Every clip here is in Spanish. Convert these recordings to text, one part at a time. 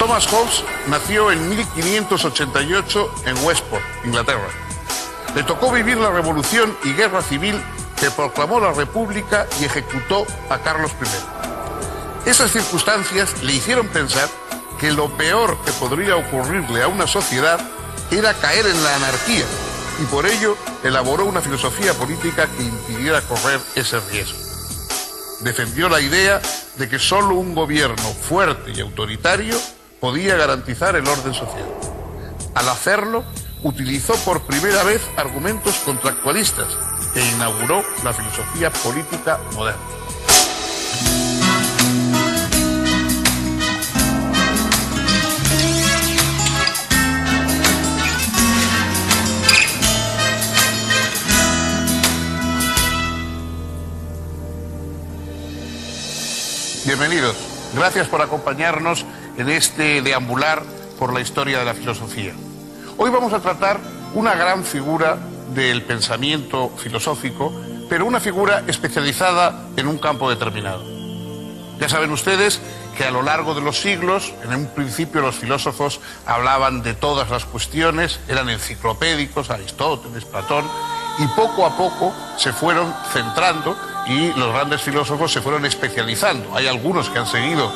Thomas Hobbes nació en 1588 en Westport, Inglaterra. Le tocó vivir la revolución y guerra civil que proclamó la República y ejecutó a Carlos I. Esas circunstancias le hicieron pensar que lo peor que podría ocurrirle a una sociedad era caer en la anarquía, y por ello elaboró una filosofía política que impidiera correr ese riesgo. Defendió la idea de que solo un gobierno fuerte y autoritario podía garantizar el orden social. Al hacerlo, utilizó por primera vez argumentos contractualistas e inauguró la filosofía política moderna. Bienvenidos. Gracias por acompañarnos en este deambular por la historia de la filosofía. Hoy vamos a tratar una gran figura del pensamiento filosófico, pero una figura especializada en un campo determinado. Ya saben ustedes que a lo largo de los siglos, en un principio los filósofos hablaban de todas las cuestiones, eran enciclopédicos, Aristóteles, Platón, y poco a poco se fueron centrando y los grandes filósofos se fueron especializando. Hay algunos que han seguido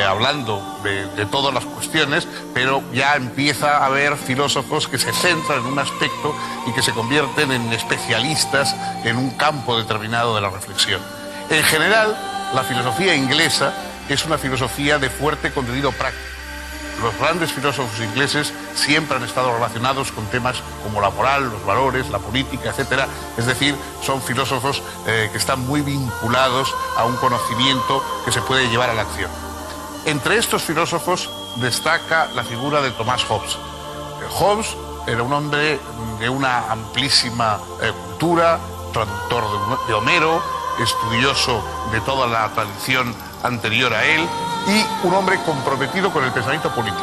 hablando de todas las cuestiones, pero ya empieza a haber filósofos que se centran en un aspecto y que se convierten en especialistas en un campo determinado de la reflexión. En general, la filosofía inglesa es una filosofía de fuerte contenido práctico. Los grandes filósofos ingleses siempre han estado relacionados con temas como la moral, los valores, la política, etc. Es decir, son filósofos que están muy vinculados a un conocimiento que se puede llevar a la acción. Entre estos filósofos destaca la figura de Thomas Hobbes. Hobbes era un hombre de una amplísima cultura, traductor de Homero, estudioso de toda la tradición anterior a él, y un hombre comprometido con el pensamiento político.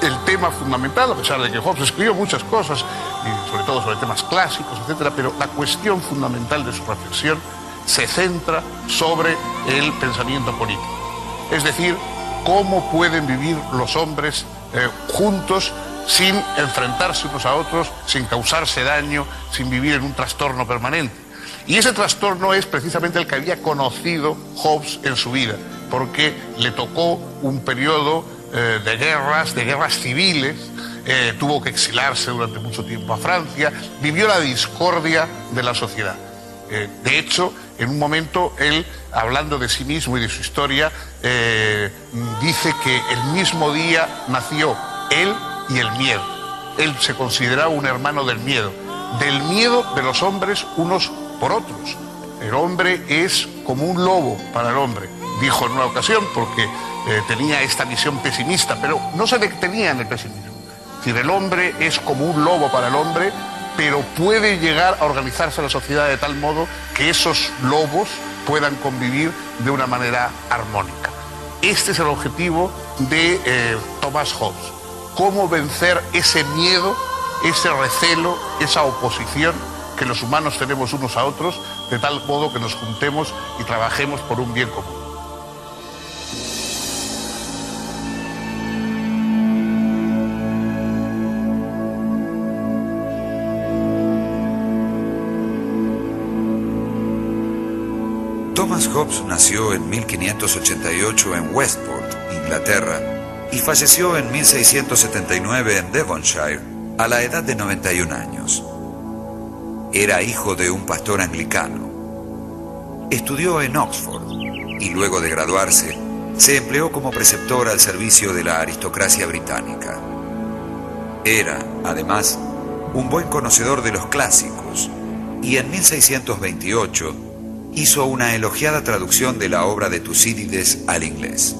El tema fundamental, a pesar de que Hobbes escribió muchas cosas, y sobre todo sobre temas clásicos, etc., pero la cuestión fundamental de su reflexión se centra sobre el pensamiento político. Es decir, cómo pueden vivir los hombres juntos sin enfrentarse unos a otros, sin causarse daño, sin vivir en un trastorno permanente. Y ese trastorno es precisamente el que había conocido Hobbes en su vida, porque le tocó un periodo de guerras civiles, tuvo que exilarse durante mucho tiempo a Francia, vivió la discordia de la sociedad. De hecho, en un momento él, hablando de sí mismo y de su historia, dice que el mismo día nació él y el miedo. Él se consideraba un hermano del miedo de los hombres unos por otros. El hombre es como un lobo para el hombre, dijo en una ocasión, porque tenía esta visión pesimista, pero no se detenía en el pesimismo. Es decir, el hombre es como un lobo para el hombre, pero puede llegar a organizarse la sociedad de tal modo que esos lobos puedan convivir de una manera armónica. Este es el objetivo de Thomas Hobbes. Cómo vencer ese miedo, ese recelo, esa oposición que los humanos tenemos unos a otros, de tal modo que nos juntemos y trabajemos por un bien común. Thomas Hobbes nació en 1588 en Westport, Inglaterra, y falleció en 1679 en Devonshire, a la edad de 91 años. Era hijo de un pastor anglicano. Estudió en Oxford y luego de graduarse se empleó como preceptor al servicio de la aristocracia británica. Era, además, un buen conocedor de los clásicos y en 1628 hizo una elogiada traducción de la obra de Tucídides al inglés.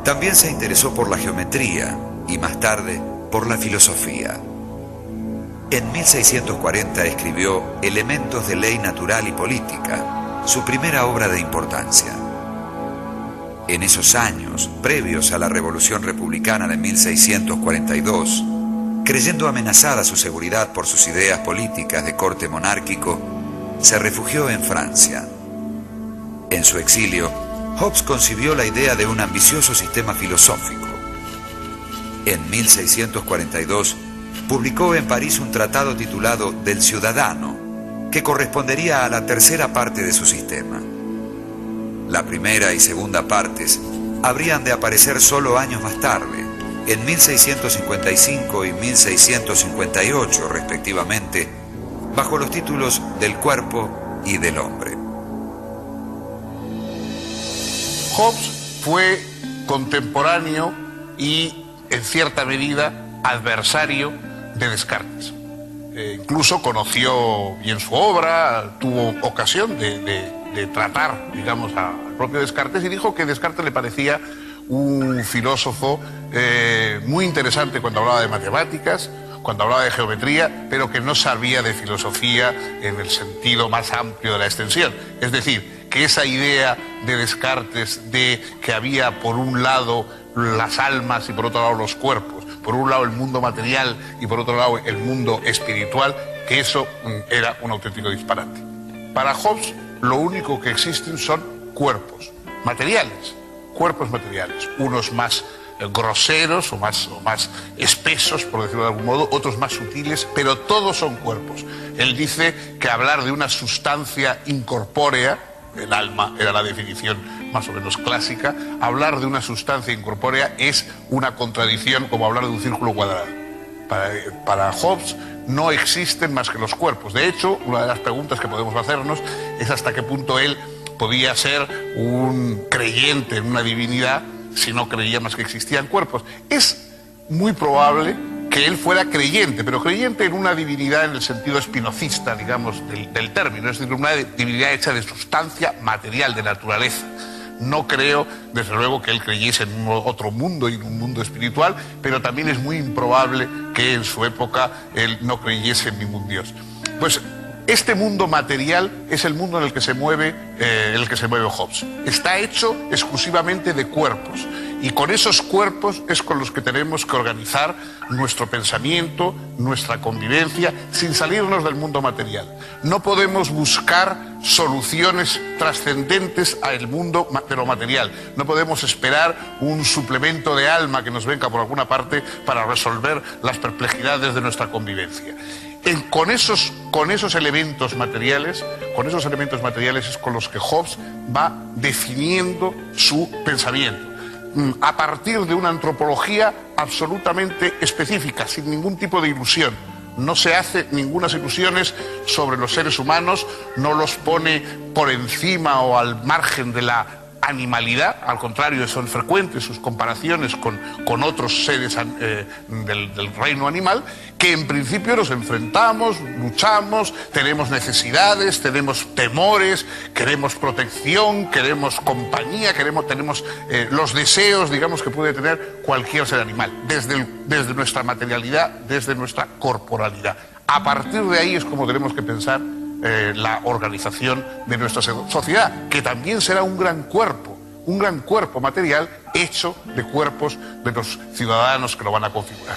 También se interesó por la geometría y más tarde por la filosofía. En 1640 escribió Elementos de Ley Natural y Política, su primera obra de importancia. En esos años, previos a la Revolución Republicana de 1642, creyendo amenazada su seguridad por sus ideas políticas de corte monárquico, se refugió en Francia. En su exilio, Hobbes concibió la idea de un ambicioso sistema filosófico. En 1642, publicó en París un tratado titulado Del Ciudadano, que correspondería a la tercera parte de su sistema. La primera y segunda partes habrían de aparecer solo años más tarde, en 1655 y 1658 respectivamente, bajo los títulos Del Cuerpo y del Hombre. Hobbes fue contemporáneo y, en cierta medida, adversario de Descartes. Incluso conoció bien su obra, tuvo ocasión de tratar, digamos, al propio Descartes, y dijo que Descartes le parecía un filósofo muy interesante cuando hablaba de matemáticas, cuando hablaba de geometría, pero que no sabía de filosofía en el sentido más amplio de la extensión. Es decir, que esa idea de Descartes de que había por un lado las almas y por otro lado los cuerpos, por un lado el mundo material y por otro lado el mundo espiritual, que eso era un auténtico disparate. Para Hobbes, lo único que existen son cuerpos materiales, unos más groseros o más espesos, por decirlo de algún modo, otros más sutiles, pero todos son cuerpos. Él dice que hablar de una sustancia incorpórea, el alma era la definición más o menos clásica, hablar de una sustancia incorpórea es una contradicción como hablar de un círculo cuadrado. Para Hobbes no existen más que los cuerpos. De hecho, una de las preguntas que podemos hacernos es hasta qué punto él podía ser un creyente en una divinidad si no creía más que existían cuerpos. Es muy probable que él fuera creyente, pero creyente en una divinidad en el sentido spinozista, digamos, del término, es decir, una divinidad hecha de sustancia material, de naturaleza. No creo, desde luego, que él creyese en otro mundo y en un mundo espiritual, pero también es muy improbable que en su época él no creyese en ningún dios. Pues este mundo material es el mundo en el que se mueve Hobbes. Está hecho exclusivamente de cuerpos. Y con esos cuerpos es con los que tenemos que organizar nuestro pensamiento, nuestra convivencia, sin salirnos del mundo material. No podemos buscar soluciones trascendentes al mundo de lo material. No podemos esperar un suplemento de alma que nos venga por alguna parte para resolver las perplejidades de nuestra convivencia. Con esos elementos materiales es con los que Hobbes va definiendo su pensamiento, a partir de una antropología absolutamente específica, sin ningún tipo de ilusión. No se hace ningunas ilusiones sobre los seres humanos, no los pone por encima o al margen de la animalidad, al contrario, son frecuentes sus comparaciones con otros seres del reino animal, que en principio nos enfrentamos, luchamos, tenemos necesidades, tenemos temores, queremos protección, queremos compañía, tenemos los deseos, digamos, que puede tener cualquier ser animal, desde nuestra materialidad, desde nuestra corporalidad. A partir de ahí es como tenemos que pensar la organización de nuestra sociedad, que también será un gran cuerpo material hecho de cuerpos de los ciudadanos que lo van a configurar.